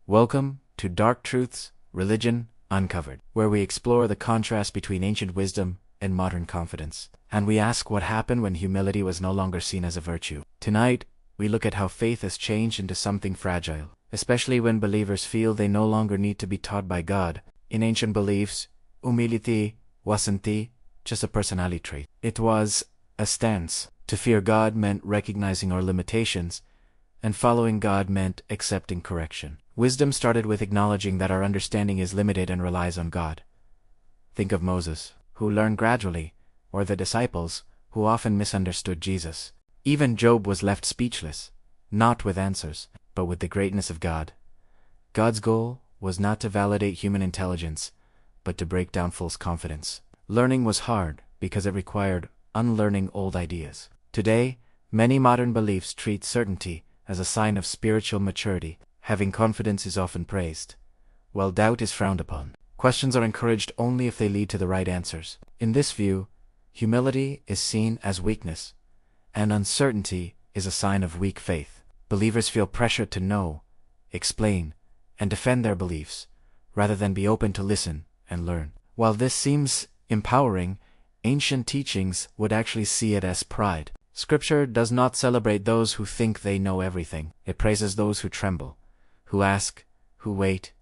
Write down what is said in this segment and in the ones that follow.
Welcome to Dark Truths, Religion Uncovered, where we explore the contrast between ancient wisdom and modern confidence. And we ask what happened when humility was no longer seen as a virtue. Tonight, we look at how faith has changed into something fragile, especially when believers feel they no longer need to be taught by God. In ancient beliefs, humility wasn't just a personality trait. It was a stance. To fear God meant recognizing our limitations, and following God meant accepting correction. Wisdom started with acknowledging that our understanding is limited and relies on God. Think of Moses, who learned gradually, or the disciples, who often misunderstood Jesus. Even Job was left speechless, not with answers, but with the greatness of God. God's goal was not to validate human intelligence, but to break down false confidence. Learning was hard because it required unlearning old ideas. Today, many modern beliefs treat certainty as a sign of spiritual maturity. Having confidence is often praised, while doubt is frowned upon. Questions are encouraged only if they lead to the right answers. In this view, humility is seen as weakness, and uncertainty is a sign of weak faith. Believers feel pressured to know, explain, and defend their beliefs, rather than be open to listen and learn. While this seems empowering, ancient teachings would actually see it as pride. Scripture does not celebrate those who think they know everything. It praises those who tremble, who ask, who wait,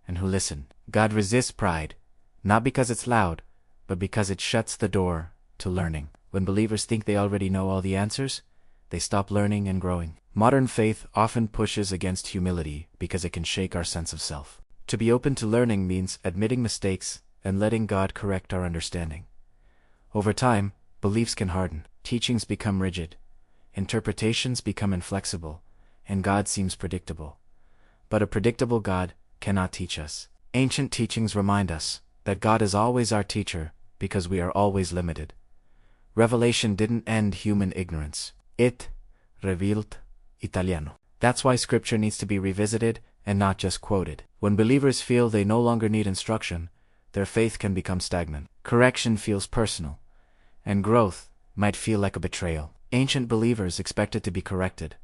and who listen. God resists pride, not because it's loud, but because it shuts the door to learning. When believers think they already know all the answers, they stop learning and growing. Modern faith often pushes against humility because it can shake our sense of self. To be open to learning means admitting mistakes and letting God correct our understanding. Over time, beliefs can harden, teachings become rigid, interpretations become inflexible, and God seems predictable. But a predictable God cannot teach us. Ancient teachings remind us that God is always our teacher because we are always limited. Revelation didn't end human ignorance. It revealed Italiano. That's why Scripture needs to be revisited and not just quoted. When believers feel they no longer need instruction, their faith can become stagnant. Correction feels personal, and growth might feel like a betrayal. Ancient believers expected to be corrected.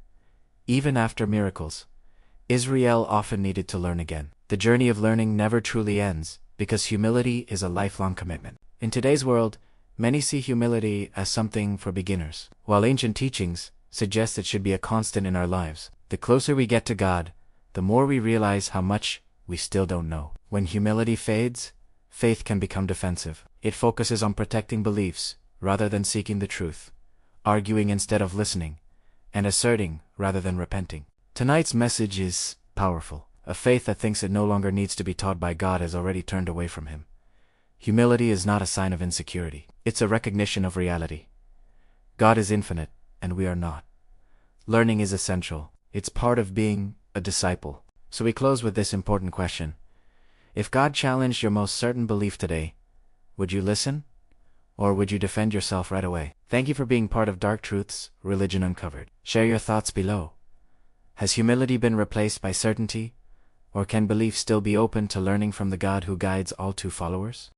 Even after miracles, Israel often needed to learn again. The journey of learning never truly ends, because humility is a lifelong commitment. In today's world, many see humility as something for beginners, while ancient teachings suggest it should be a constant in our lives. The closer we get to God, the more we realize how much we still don't know. When humility fades, faith can become defensive. It focuses on protecting beliefs rather than seeking the truth, arguing instead of listening, and asserting rather than repenting. Tonight's message is powerful. A faith that thinks it no longer needs to be taught by God has already turned away from Him. Humility is not a sign of insecurity. It's a recognition of reality. God is infinite, and we are not. Learning is essential. It's part of being a disciple. So we close with this important question. If God challenged your most certain belief today, would you listen? Or would you defend yourself right away? Thank you for being part of Dark Truths, Religion Uncovered. Share your thoughts below. Has humility been replaced by certainty? Or can belief still be open to learning from the God who guides all true followers?